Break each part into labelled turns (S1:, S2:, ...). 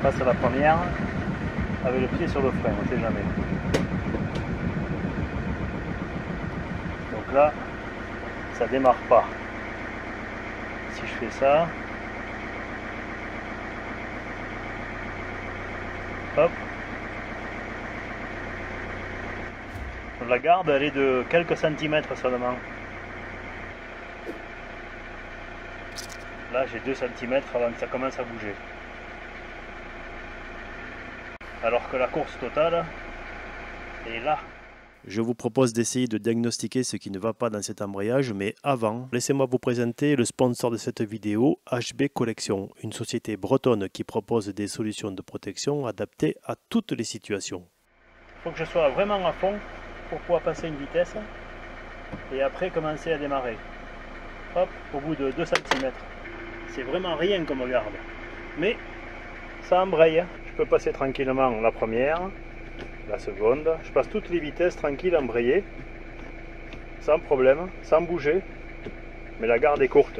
S1: passe la première avec le pied sur le frein, on ne sait jamais. Donc là, ça démarre pas. Si je fais ça, hop, la garde elle est de quelques centimètres seulement. Là j'ai 2 cm avant que ça commence à bouger. Alors que la course totale est là. Je vous propose d'essayer de diagnostiquer ce qui ne va pas dans cet embrayage, mais avant, laissez-moi vous présenter le sponsor de cette vidéo, HB Collection, une société bretonne qui propose des solutions de protection adaptées à toutes les situations. Il faut que je sois vraiment à fond pour pouvoir passer une vitesse et après commencer à démarrer. Hop, au bout de 2 cm. C'est vraiment rien comme garde, mais ça embraye. Je peux passer tranquillement la première, la seconde, je passe toutes les vitesses tranquilles embrayées, sans problème, sans bouger, mais la garde est courte.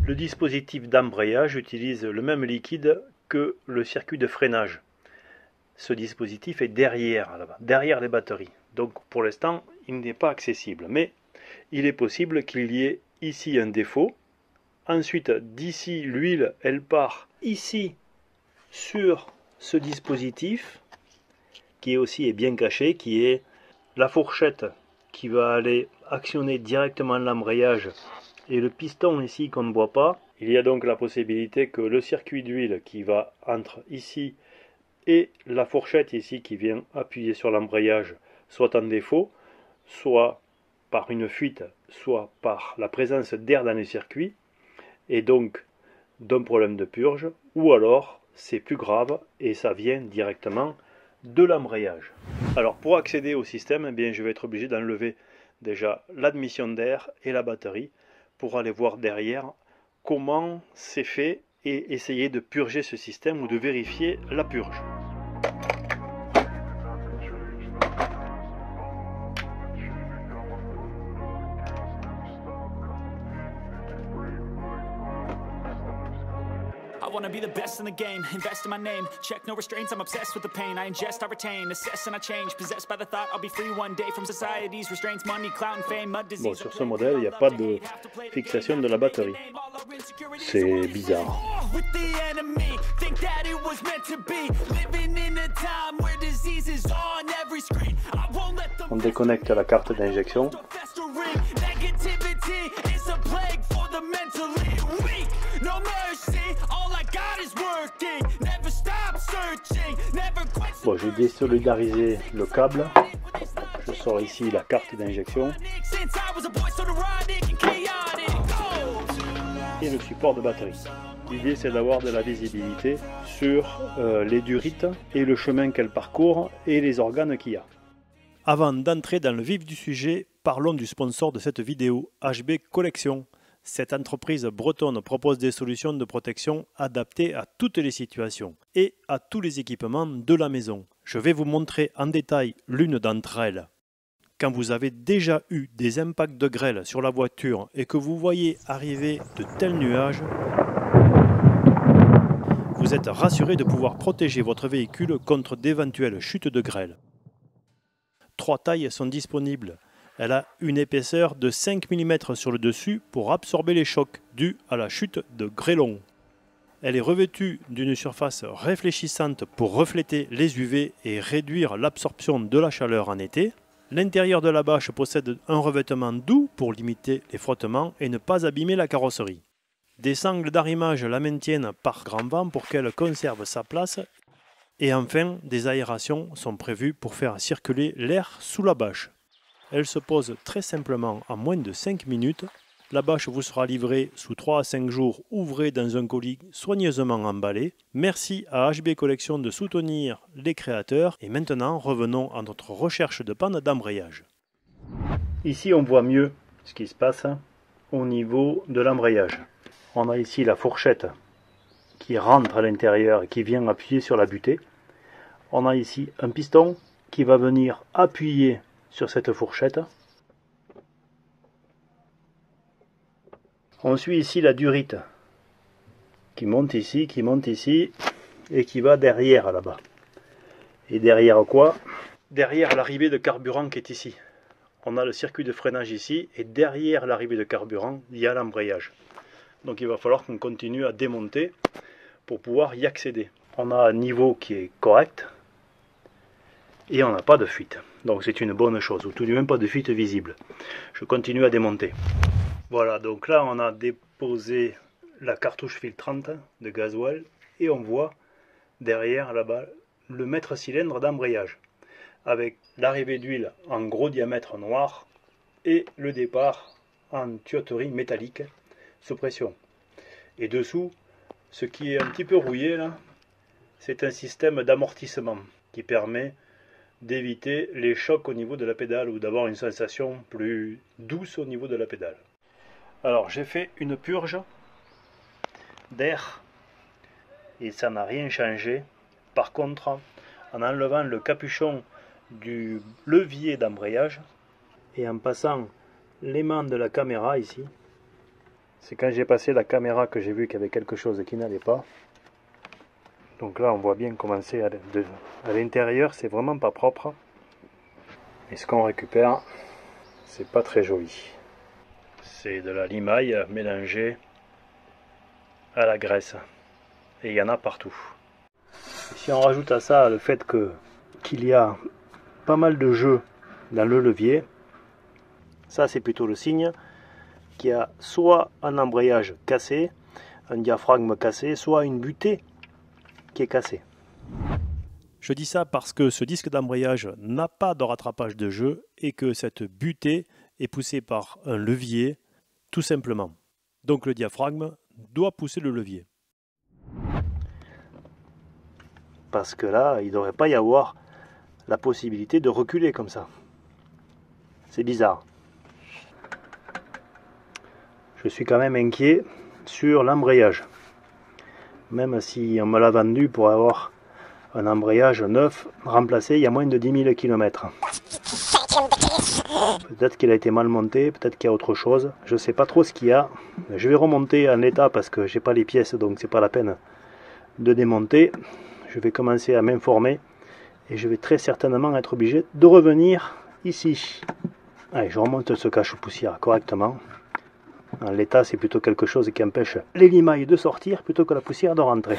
S1: Le dispositif d'embrayage utilise le même liquide que le circuit de freinage. Ce dispositif est derrière, là-bas, derrière les batteries. Donc pour l'instant, il n'est pas accessible, mais il est possible qu'il y ait ici un défaut. Ensuite, d'ici, l'huile, elle part ici sur ce dispositif qui est aussi bien caché, qui est la fourchette qui va aller actionner directement l'embrayage et le piston ici qu'on ne voit pas. Il y a donc la possibilité que le circuit d'huile qui va entre ici et la fourchette ici qui vient appuyer sur l'embrayage soit en défaut, soit par une fuite, soit par la présence d'air dans le circuit, et donc d'un problème de purge, ou alors c'est plus grave et ça vient directement de l'embrayage. Alors pour accéder au système, eh bien, je vais être obligé d'enlever déjà l'admission d'air et la batterie pour aller voir derrière comment c'est fait et essayer de purger ce système ou de vérifier la purge.
S2: I wanna be the best in the game, invest in my name, check no restraints, I'm obsessed with the pain, I ingest, I retain, assess and I change, possessed by the thought I'll be free one day from society's restraints, money, clout and fame, mud disease.
S1: Bon, sur ce modèle, il n'y a pas de fixation de la batterie. C'est bizarre. On déconnecte la carte d'injection. Bon, j'ai désolidarisé le câble. Je sors ici la carte d'injection et le support de batterie. L'idée, c'est d'avoir de la visibilité sur les durites et le chemin qu'elles parcourent et les organes qu'il y a. Avant d'entrer dans le vif du sujet, parlons du sponsor de cette vidéo, HB Collection. Cette entreprise bretonne propose des solutions de protection adaptées à toutes les situations et à tous les équipements de la maison. Je vais vous montrer en détail l'une d'entre elles. Quand vous avez déjà eu des impacts de grêle sur la voiture et que vous voyez arriver de tels nuages, vous êtes rassuré de pouvoir protéger votre véhicule contre d'éventuelles chutes de grêle. 3 tailles sont disponibles. Elle a une épaisseur de 5 mm sur le dessus pour absorber les chocs dus à la chute de grêlons. Elle est revêtue d'une surface réfléchissante pour refléter les UV et réduire l'absorption de la chaleur en été. L'intérieur de la bâche possède un revêtement doux pour limiter les frottements et ne pas abîmer la carrosserie. Des sangles d'arrimage la maintiennent par grand vent pour qu'elle conserve sa place. Et enfin, des aérations sont prévues pour faire circuler l'air sous la bâche. Elle se pose très simplement en moins de 5 minutes. La bâche vous sera livrée sous 3 à 5 jours ouvrée dans un colis soigneusement emballé. Merci à HB Collection de soutenir les créateurs. Et maintenant, revenons à notre recherche de panne d'embrayage. Ici, on voit mieux ce qui se passe au niveau de l'embrayage. On a ici la fourchette qui rentre à l'intérieur et qui vient appuyer sur la butée. On a ici un piston qui va venir appuyer sur cette fourchette. On suit ici la durite qui monte ici, et qui va derrière là-bas. Et derrière quoi? Derrière l'arrivée de carburant qui est ici. On a le circuit de freinage ici, et derrière l'arrivée de carburant, il y a l'embrayage. Donc il va falloir qu'on continue à démonter pour pouvoir y accéder. On a un niveau qui est correct, et on n'a pas de fuite. Donc c'est une bonne chose, ou tout du même pas de fuite visible. Je continue à démonter. Voilà, donc là on a déposé la cartouche filtrante de gasoil, et on voit derrière là-bas le mètre cylindre d'embrayage, avec l'arrivée d'huile en gros diamètre noir et le départ en tuyauterie métallique sous pression. Et dessous, ce qui est un petit peu rouillé là, c'est un système d'amortissement qui permet d'éviter les chocs au niveau de la pédale ou d'avoir une sensation plus douce au niveau de la pédale. Alors j'ai fait une purge d'air et ça n'a rien changé. Par contre, en enlevant le capuchon du levier d'embrayage et en passant l'aimant de la caméra ici, c'est quand j'ai passé la caméra que j'ai vu qu'il y avait quelque chose qui n'allait pas. Donc là on voit bien commencer à l'intérieur, c'est vraiment pas propre, et ce qu'on récupère c'est pas très joli. C'est de la limaille mélangée à la graisse, et il y en a partout. Et si on rajoute à ça le fait qu'il y a pas mal de jeu dans le levier, ça c'est plutôt le signe qu'il y a soit un embrayage cassé, un diaphragme cassé, soit une butée qui est cassée. Je dis ça parce que ce disque d'embrayage n'a pas de rattrapage de jeu et que cette butée est poussée par un levier, tout simplement. Donc le diaphragme doit pousser le levier. Parce que là, il ne devrait pas y avoir la possibilité de reculer comme ça. C'est bizarre. Je suis quand même inquiet sur l'embrayage. Même si on me l'a vendu pour avoir un embrayage neuf remplacé il y a moins de 10 000 km. Peut-être qu'il a été mal monté, peut-être qu'il y a autre chose. Je ne sais pas trop ce qu'il y a. Je vais remonter en état parce que j'ai pas les pièces, donc c'est pas la peine de démonter. Je vais commencer à m'informer et je vais très certainement être obligé de revenir ici. Allez, je remonte ce cache-poussière correctement. En l'état, c'est plutôt quelque chose qui empêche les limailles de sortir plutôt que la poussière de rentrer.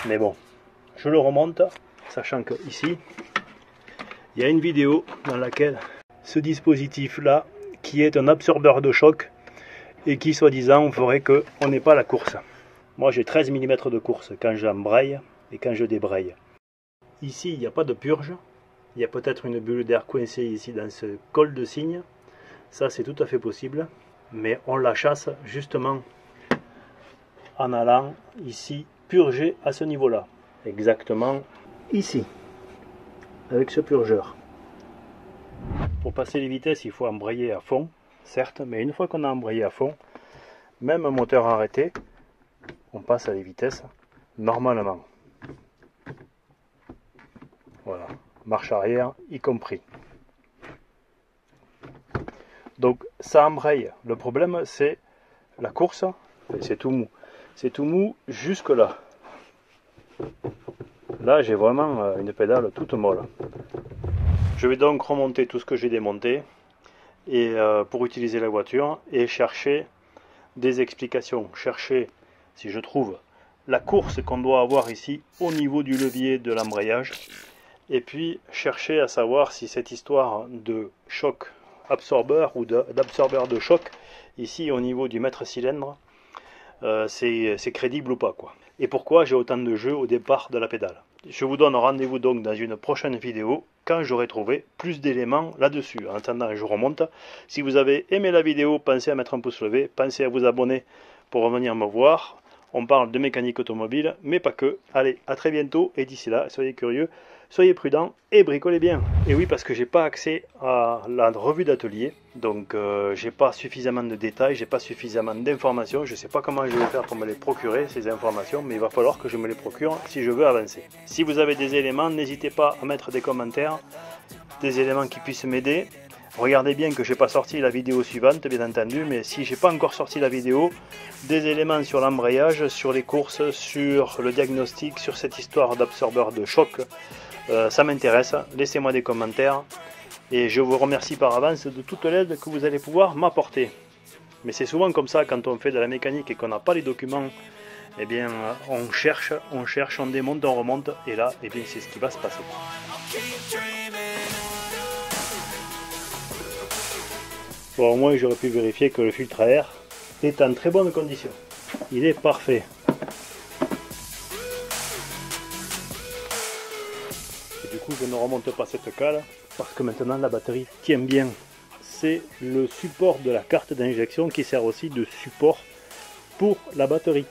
S1: Mais bon, je le remonte, sachant que ici, il y a une vidéo dans laquelle ce dispositif-là, qui est un absorbeur de choc et qui, soi-disant, ferait qu'on n'ait pas la course. Moi, j'ai 13 mm de course quand j'embraye et quand je débraye. Ici, il n'y a pas de purge. Il y a peut-être une bulle d'air coincée ici dans ce col de cygne. Ça, c'est tout à fait possible. Mais on la chasse justement en allant ici purger à ce niveau-là. Exactement ici, avec ce purgeur. Pour passer les vitesses, il faut embrayer à fond, certes, mais une fois qu'on a embrayé à fond, même un moteur arrêté, on passe à les vitesses normalement. Voilà, marche arrière y compris. Donc ça embraye. Le problème c'est la course, c'est tout mou. C'est tout mou jusque là. Là j'ai vraiment une pédale toute molle. Je vais donc remonter tout ce que j'ai démonté et pour utiliser la voiture et chercher des explications. Chercher si je trouve la course qu'on doit avoir ici au niveau du levier de l'embrayage. Et puis chercher à savoir si cette histoire de choc absorbeur ou d'absorbeur de choc ici au niveau du mètre cylindre c'est crédible ou pas quoi. Et pourquoi j'ai autant de jeux au départ de la pédale. Je vous donne rendez-vous donc dans une prochaine vidéo quand j'aurai trouvé plus d'éléments là-dessus. En attendant, je remonte. Si vous avez aimé la vidéo, pensez à mettre un pouce levé, pensez à vous abonner pour revenir me voir. On parle de mécanique automobile, mais pas que. Allez, à très bientôt et d'ici là, soyez curieux, soyez prudents et bricolez bien. Et oui, parce que j'ai pas accès à la revue d'atelier, donc j'ai pas suffisamment de détails, j'ai pas suffisamment d'informations. Je sais pas comment je vais faire pour me les procurer ces informations, mais il va falloir que je me les procure si je veux avancer. Si vous avez des éléments, n'hésitez pas à mettre des commentaires, des éléments qui puissent m'aider Regardez bien que je n'ai pas sorti la vidéo suivante, bien entendu, mais si j'ai pas encore sorti la vidéo, des éléments sur l'embrayage, sur les courses, sur le diagnostic, sur cette histoire d'absorbeur de choc, ça m'intéresse. Laissez-moi des commentaires et je vous remercie par avance de toute l'aide que vous allez pouvoir m'apporter. Mais c'est souvent comme ça quand on fait de la mécanique et qu'on n'a pas les documents, eh bien on cherche, on démonte, on remonte, et là, eh bien c'est ce qui va se passer. Bon, au moins j'aurais pu vérifier que le filtre à air est en très bonne condition. Il est parfait. Et du coup je ne remonte pas cette cale parce que maintenant la batterie tient bien. C'est le support de la carte d'injection qui sert aussi de support pour la batterie.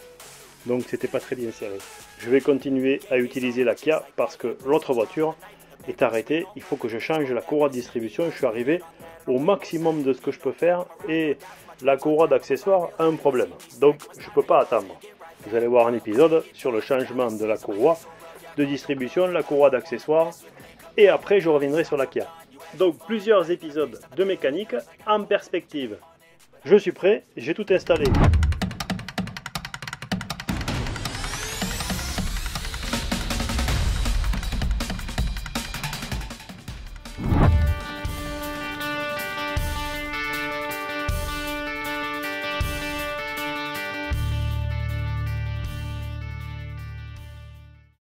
S1: Donc c'était pas très bien serré. Je vais continuer à utiliser la Kia parce que l'autre voiture est arrêtée. Il faut que je change la courroie de distribution. Je suis arrivé au maximum de ce que je peux faire et la courroie d'accessoires a un problème. Donc je ne peux pas attendre. Vous allez voir un épisode sur le changement de la courroie de distribution, la courroie d'accessoires, et après je reviendrai sur la Kia. Donc plusieurs épisodes de mécanique en perspective. Je suis prêt, j'ai tout installé.